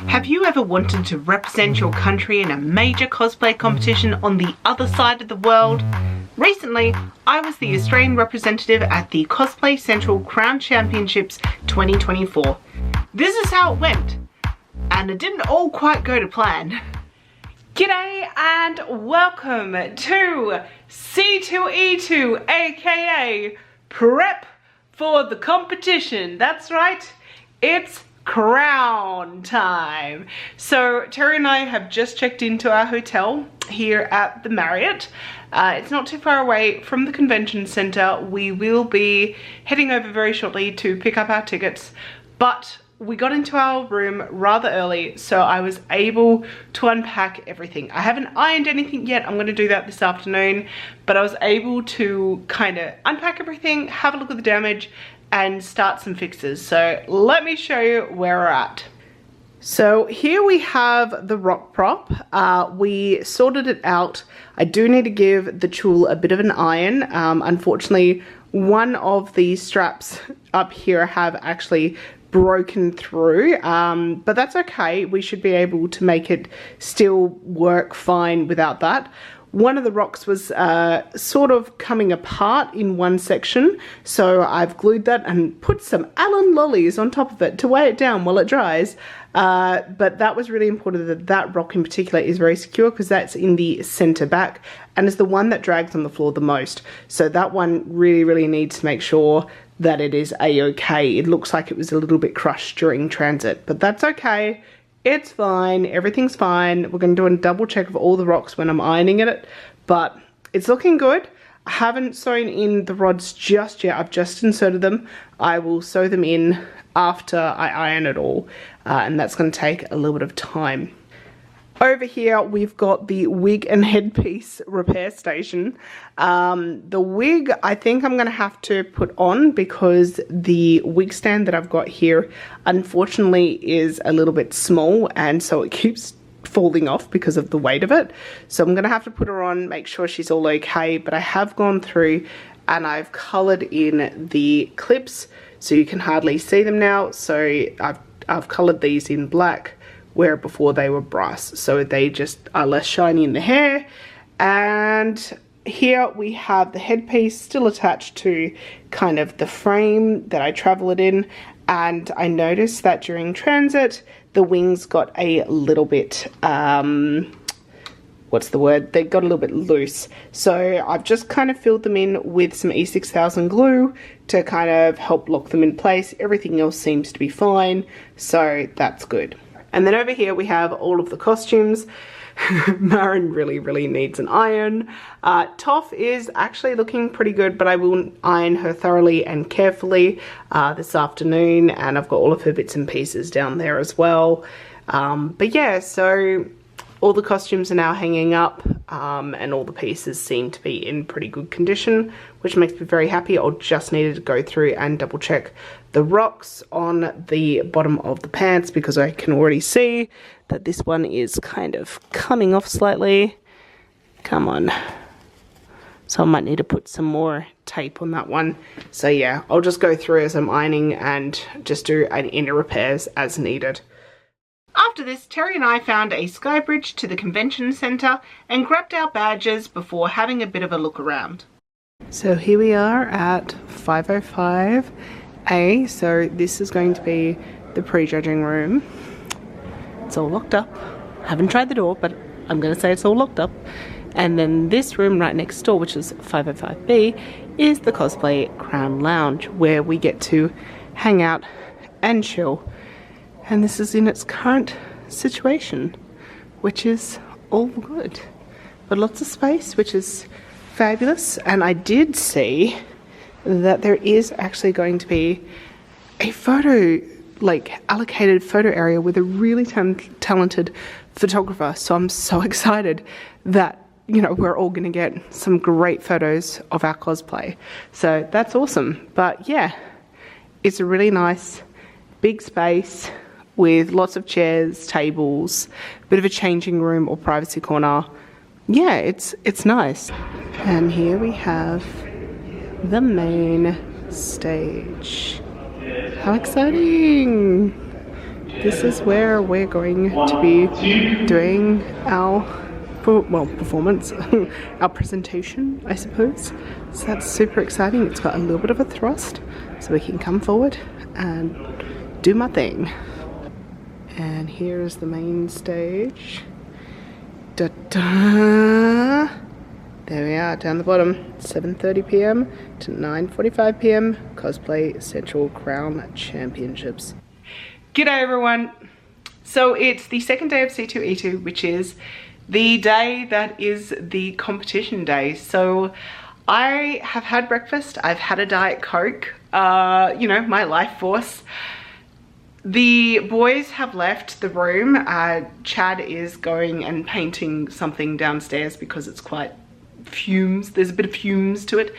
Have you ever wanted to represent your country in a major cosplay competition on the other side of the world? Recently, I was the Australian representative at the Cosplay Central Crown Championships 2024. This is how it went, and it didn't all quite go to plan. G'day and welcome to C2E2, aka Prep for the Competition. That's right, it's crown time. So Terry and I have just checked into our hotel here at the Marriott. It's not too far away from the convention center. We will be heading over very shortly to pick up our tickets, but we got into our room rather early, so I was able to unpack everything. I haven't ironed anything yet. I'm going to do that this afternoon, but I was able to kind of unpack everything, have a look at the damage, and start some fixes. So let me show you where we're at. So here we have the rock prop. We sorted it out. I do need to give the tulle a bit of an iron. Unfortunately, one of the straps up here have actually broken through, but that's okay. We should be able to make it still work fine without that. One of the rocks was sort of coming apart in one section, so I've glued that and put some Allen lollies on top of it to weigh it down while it dries. But that was really important that that rock in particular is very secure, because that's in the center back and is the one that drags on the floor the most. So that one really needs to make sure that it is a-okay. It looks like it was a little bit crushed during transit, but that's okay. It's fine, everything's fine. We're going to do a double check of all the rocks when I'm ironing it, but it's looking good. I haven't sewn in the rods just yet. I've just inserted them. I will sew them in after I iron it all, and that's going to take a little bit of time. Over here, we've got the wig and headpiece repair station. The wig, I think I'm going to have to put on, because the wig stand that I've got here, unfortunately, is a little bit small, and so it keeps falling off because of the weight of it. So I'm going to have to put her on, make sure she's all okay. But I have gone through and I've colored in the clips, so you can hardly see them now. So I've colored these in black, where before they were brass, so they just are less shiny in the hair. And here we have the headpiece still attached to kind of the frame that I travel it in, and I noticed that during transit the wings got a little bit what's the word, they got a little bit loose, so I've just kind of filled them in with some E6000 glue to kind of help lock them in place. Everything else seems to be fine, so that's good. And then over here we have all of the costumes. Marin really needs an iron. Toph is actually looking pretty good, but I will iron her thoroughly and carefully this afternoon, and I've got all of her bits and pieces down there as well. But yeah, so all the costumes are now hanging up, and all the pieces seem to be in pretty good condition, which makes me very happy. I'll just need to go through and double check the rocks on the bottom of the pants, because I can already see that this one is kind of coming off slightly. Come on. So I might need to put some more tape on that one. So yeah, I'll just go through as I'm ironing and just do any inner repairs as needed. After this, Terry and I found a sky bridge to the convention center and grabbed our badges before having a bit of a look around. So here we are at 505A. So this is going to be the prejudging room. It's all locked up. Haven't tried the door, but I'm going to say it's all locked up. And then this room right next door, which is 505B, is the Cosplay Crown Lounge, where we get to hang out and chill. And this is in its current situation, which is all good. But lots of space, which is fabulous. And I did see that there is actually going to be a photo, like allocated photo area with a really talented photographer. So I'm so excited that, you know, we're all going to get some great photos of our cosplay. So that's awesome. But yeah, it's a really nice big space with lots of chairs, tables, a bit of a changing room or privacy corner. Yeah, it's nice. And here we have the main stage. How exciting! this is where we're going to be doing our performance, our presentation, I suppose. So that's super exciting. It's got a little bit of a thrust, so we can come forward and do my thing. And here is the main stage. Da-da! There we are, down the bottom. 7:30 p.m. to 9:45 p.m. Cosplay Central Crown Championships. G'day everyone! So it's the second day of C2E2, which is the day that is the competition day. So I have had breakfast, I've had a Diet Coke, you know, my life force. The boys have left the room. Chad is going and painting something downstairs because it's quite fumes. There's a bit of fumes to it.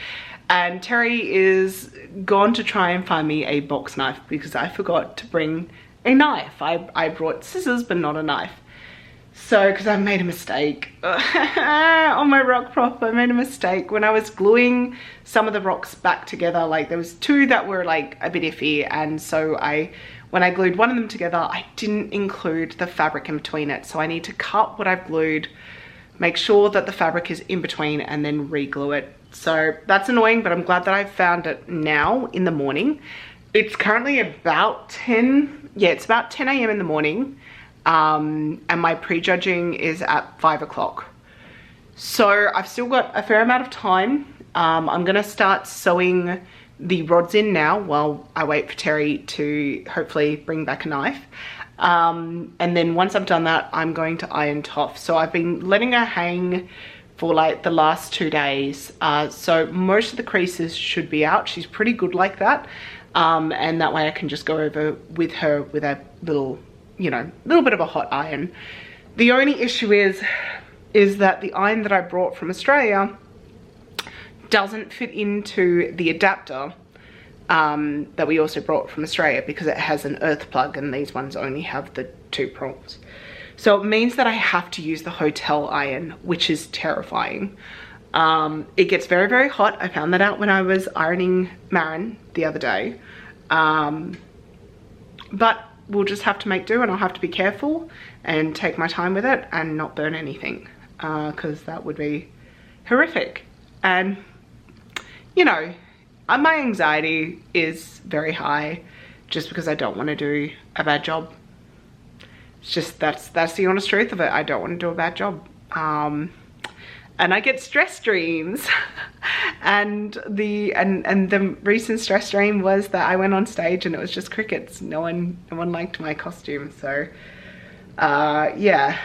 And Terry is gone to try and find me a box knife because I forgot to bring a knife. I brought scissors but not a knife. So, because I made a mistake on my rock prop, I made a mistake when I was gluing some of the rocks back together. Like there was two that were like a bit iffy, and so when I glued one of them together, I didn't include the fabric in between it. So I need to cut what I've glued, make sure that the fabric is in between, and then re-glue it. So that's annoying, but I'm glad that I've found it now in the morning. It's currently about 10, yeah, it's about 10 a.m. in the morning. And my prejudging is at 5 o'clock. So I've still got a fair amount of time. I'm gonna start sewing the rods in now while I wait for Terry to hopefully bring back a knife. And then once I've done that, I'm going to iron Toph. So I've been letting her hang for like the last 2 days. So most of the creases should be out. She's pretty good like that. And that way I can just go over with her with a little, you know, little bit of a hot iron. The only issue is that the iron that I brought from Australia doesn't fit into the adapter that we also brought from Australia because it has an earth plug and these ones only have the 2 prongs. So it means that I have to use the hotel iron, which is terrifying. It gets very, very hot. I found that out when I was ironing Marin the other day. But we'll just have to make do, and I'll have to be careful and take my time with it and not burn anything, because that would be horrific. And you know, my anxiety is very high just because I don't want to do a bad job. It's just, that's the honest truth of it. I don't want to do a bad job. And I get stress dreams. and the recent stress dream was that I went on stage and it was just crickets. No one liked my costume. So yeah,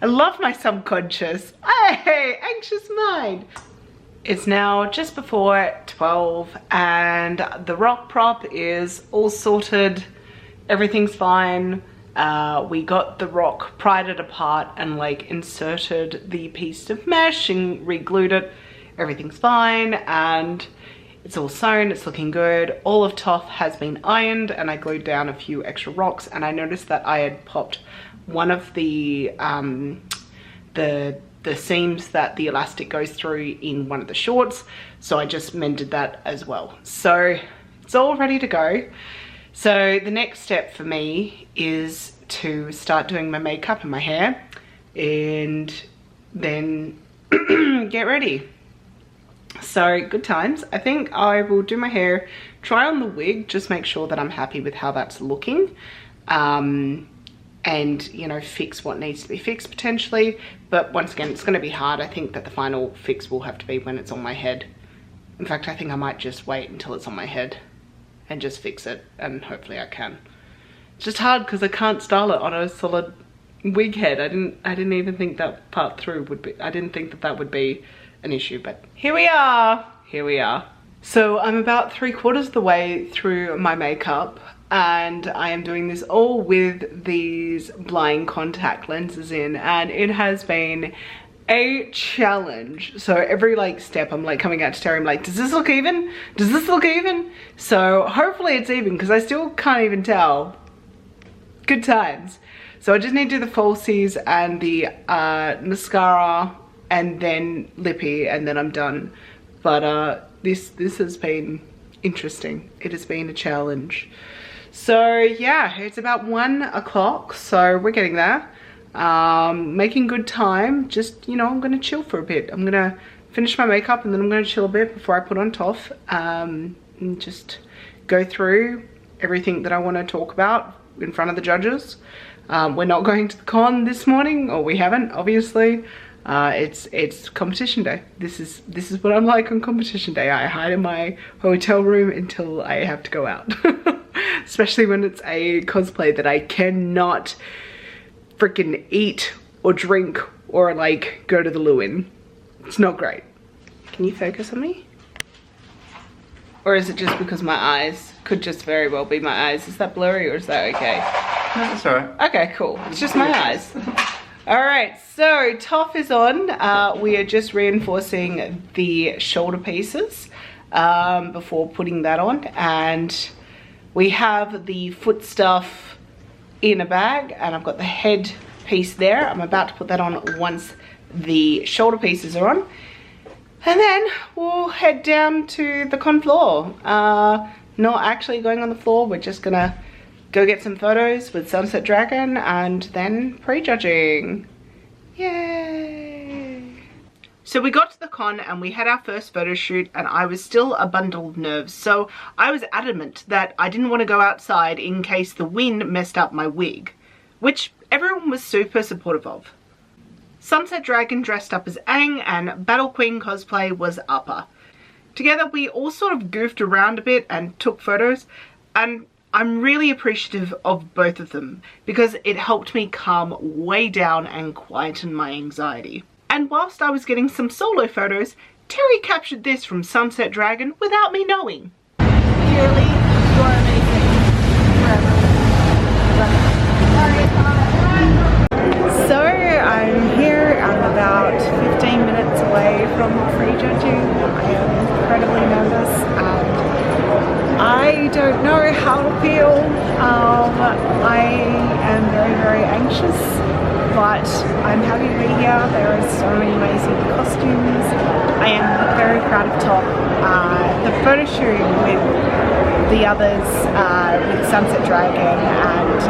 I love my subconscious. Hey, anxious mind. It's now just before 12 and the rock prop is all sorted. Everything's fine. We got the rock, pried it apart and like inserted the piece of mesh and re-glued it. Everything's fine and it's all sewn, it's looking good. All of Toph has been ironed and I glued down a few extra rocks, and I noticed that I had popped one of the seams that the elastic goes through in one of the shorts, so I just mended that as well. So it's all ready to go. So the next step for me is to start doing my makeup and my hair and then get ready. So good times. I think I will do my hair, try on the wig, just make sure that I'm happy with how that's looking. And you know, fix what needs to be fixed potentially, but once again it's going to be hard. I think that the final fix will have to be when it's on my head. In fact, I think I might just wait until it's on my head and just fix it, and hopefully I can. It's just hard because I can't style it on a solid wig head. I didn't even think that part through would be, I didn't think that would be an issue, but here we are. So I'm about 3/4 of the way through my makeup and I am doing this all with these blind contact lenses in, and it has been a challenge. So every like step I'm like coming out to Terry, I'm like, does this look even? Does this look even? So hopefully it's even because I still can't even tell. Good times. So I just need to do the falsies and the mascara and then lippy and then I'm done. But this has been interesting. It has been a challenge. So yeah, it's about 1 o'clock, so we're getting there. Making good time. Just, you know, I'm gonna chill for a bit. I'm gonna finish my makeup and then I'm gonna chill a bit before I put on Toph, and just go through everything that I want to talk about in front of the judges. We're not going to the con this morning, or we haven't, obviously. It's competition day. This is what I'm like on competition day. I hide in my hotel room until I have to go out. Especially when it's a cosplay that I cannot freaking eat or drink or like go to the loo in. It's not great. Can you focus on me? Or is it just because my eyes? Could just very well be my eyes. Is that blurry or is that okay? No, that's alright. Okay, cool. It's just my eyes. Alright, so Toph is on. We are just reinforcing the shoulder pieces before putting that on. And we have the foot stuff in a bag and I've got the head piece there. I'm about to put that on once the shoulder pieces are on. And then we'll head down to the con floor. Not actually going on the floor, we're just gonna go get some photos with Sunset Dragon and then prejudging. Yay! So we got to the con and we had our first photo shoot and I was still a bundle of nerves. So I was adamant that I didn't want to go outside in case the wind messed up my wig, which everyone was super supportive of. Sunset Dragon dressed up as Aang and Battle Queen cosplay was Appa. Together we all sort of goofed around a bit and took photos, and I'm really appreciative of both of them because it helped me calm way down and quieten my anxiety. And whilst I was getting some solo photos, Terry captured this from Sunset Dragon without me knowing. Purely, you are amazing. So I'm here, I'm about 15 minutes away from prejudging. I am incredibly nervous and I don't know how to feel. I am very, very anxious, but I'm happy to be here. There are so many amazing costumes. I am very proud of Toph. The photo shoot with the others, with Sunset Dragon and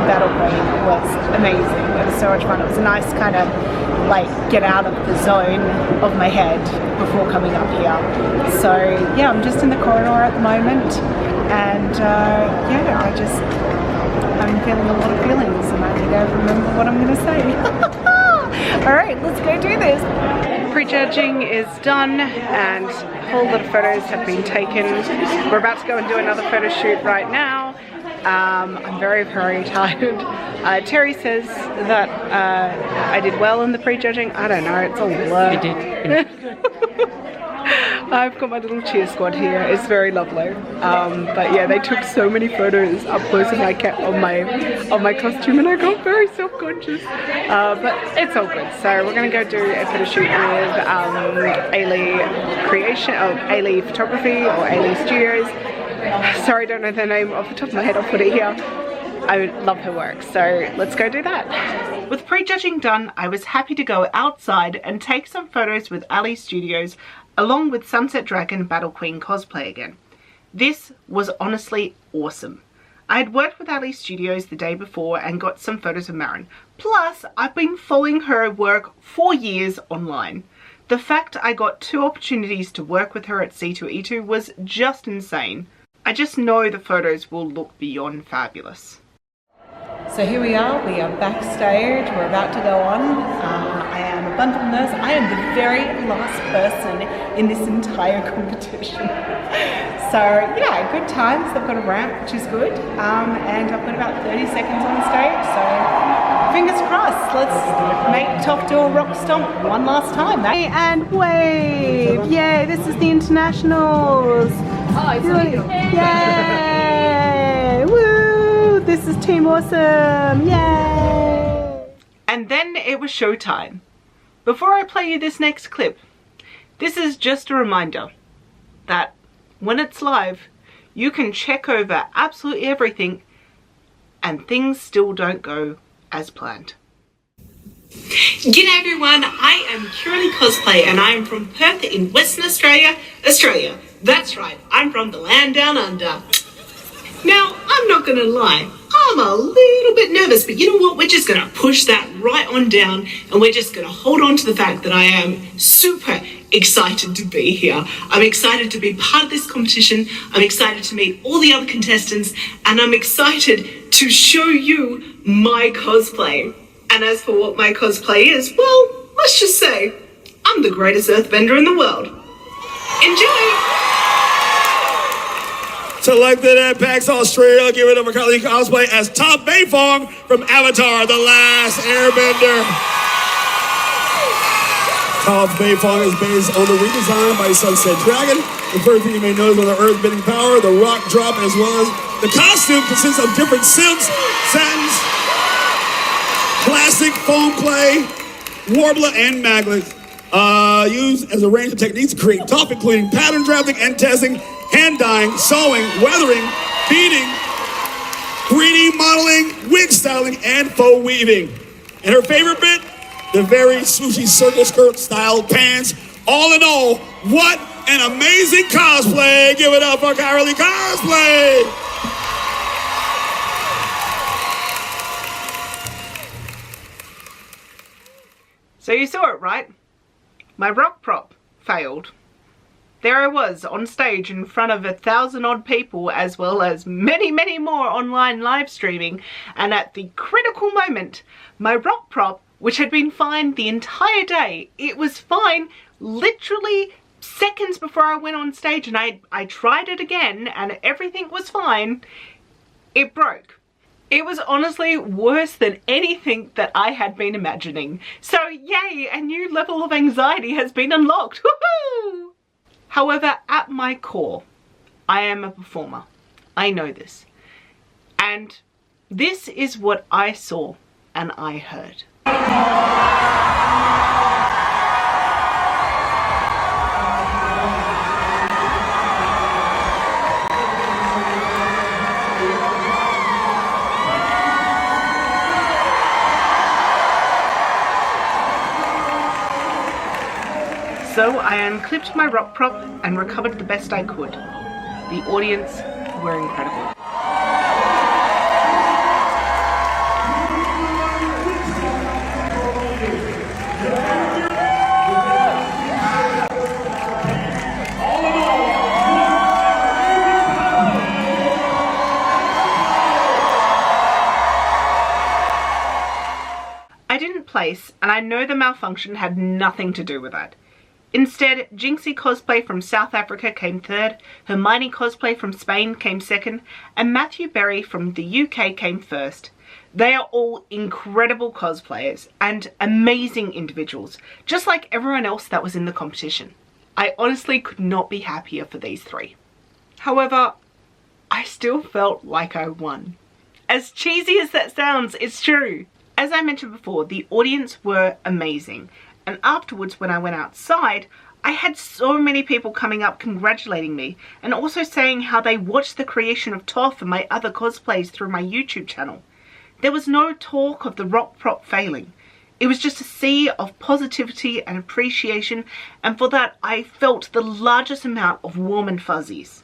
Battle Queen was amazing. It was so much fun. It was a nice kind of like get out of the zone of my head before coming up here. So yeah, I'm just in the corridor at the moment and yeah, I'm feeling a lot of feelings and I need to remember what I'm going to say. Alright, let's go do this. Prejudging is done and a whole lot of photos have been taken. We're about to go and do another photo shoot right now. I'm very, very tired. Terry says that I did well in the prejudging. I don't know, it's all blur. You did. I've got my little cheer squad here. It's very lovely. But yeah, they took so many photos up close of my costume, and I got very self-conscious. But it's all good. So we're gonna go do a photo shoot with Ailey Photography or Ailey Studios. Sorry, I don't know their name off the top of my head. I'll put it here. I love her work, so let's go do that. With prejudging done, I was happy to go outside and take some photos with Ali Studios along with Sunset Dragon Battle Queen cosplay again. This was honestly awesome. I had worked with Ali Studios the day before and got some photos of Marin. Plus, I've been following her work for years online. The fact I got 2 opportunities to work with her at C2E2 was just insane. I just know the photos will look beyond fabulous. So here we are backstage, we're about to go on. I am a bundle nurse. I am the very last person in this entire competition. So yeah, good times. I've got a ramp, which is good. And I've got about 30 seconds on stage, so fingers crossed. Let's make Toph do a rock stomp one last time. And wave! Yay, this is the Internationals! Oh, it's really good. Yay! Woo! This is Team Awesome! Yay! And then it was showtime. Before I play you this next clip, this is just a reminder that when it's live, you can check over absolutely everything and things still don't go as planned. G'day everyone, I am Curly Cosplay and I am from Perth in Western Australia, Australia. That's right, I'm from the land down under. Now, I'm not gonna lie, I'm a little bit nervous, but you know what? We're just gonna push that right on down and we're just gonna hold on to the fact that I am super excited to be here. I'm excited to be part of this competition. I'm excited to meet all the other contestants and I'm excited to show you my cosplay. And as for what my cosplay is, well, let's just say I'm the greatest earthbender in the world. Enjoy! Selected at PAX Australia, give it up for currently cosplay as Toph Beifong from Avatar: The Last Airbender. Toph Beifong is based on the redesign by Sunset Dragon. The first thing you may know is on the earth-bending power, the rock drop, as well as the costume consists of different silks, satins, plastic, foam clay, warbler, and magnets. Used as a range of techniques to create Toph, including pattern drafting and testing, hand dyeing, sewing, weathering, beading, 3D modeling, wig styling, and faux weaving. And her favorite bit, the very swooshy circle skirt style pants. All in all, what an amazing cosplay. Give it up for Kylie Cosplay. So you saw it, right? My rock prop failed. There I was on stage in front of 1,000 odd people, as well as many, many more online live streaming, and at the critical moment, my rock prop, which had been fine the entire day, it was fine literally seconds before I went on stage, and I tried it again and everything was fine, it broke. It was honestly worse than anything that I had been imagining. So yay, a new level of anxiety has been unlocked. Woohoo! However, at my core, I am a performer. I know this. And this is what I saw and I heard. So I unclipped my rock prop and recovered the best I could. The audience were incredible. I didn't place, and I know the malfunction had nothing to do with that. Instead, Jinxie Cosplay from South Africa came third, Hermione Cosplay from Spain came second, and Matthew Berry from the UK came first. They are all incredible cosplayers and amazing individuals, just like everyone else that was in the competition. I honestly could not be happier for these three. However, I still felt like I won. As cheesy as that sounds, it's true. As I mentioned before, the audience were amazing. And afterwards, when I went outside, I had so many people coming up congratulating me and also saying how they watched the creation of Toph and my other cosplays through my YouTube channel. There was no talk of the rock prop failing. It was just a sea of positivity and appreciation, and for that I felt the largest amount of warm and fuzzies.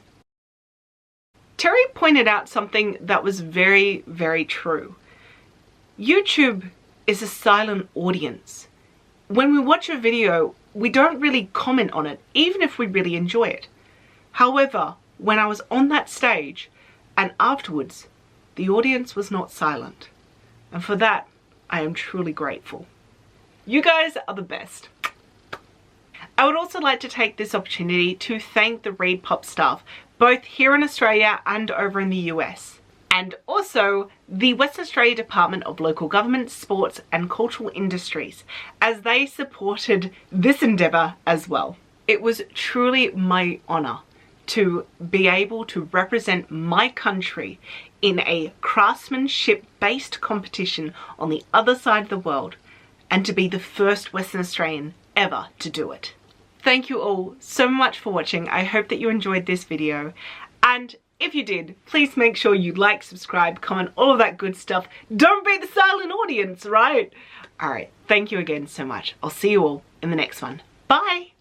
Terry pointed out something that was very, very true. YouTube is a silent audience. When we watch a video, we don't really comment on it, even if we really enjoy it. However, when I was on that stage and afterwards, the audience was not silent. And for that, I am truly grateful. You guys are the best. I would also like to take this opportunity to thank the ReedPop staff, both here in Australia and over in the US. And also the Western Australia Department of Local Government, Sports and Cultural Industries, as they supported this endeavour as well. It was truly my honour to be able to represent my country in a craftsmanship-based competition on the other side of the world, and to be the first Western Australian ever to do it. Thank you all so much for watching. I hope that you enjoyed this video, and if you did, please make sure you like, subscribe, comment, all of that good stuff. Don't be the silent audience, right? Alright, thank you again so much. I'll see you all in the next one. Bye!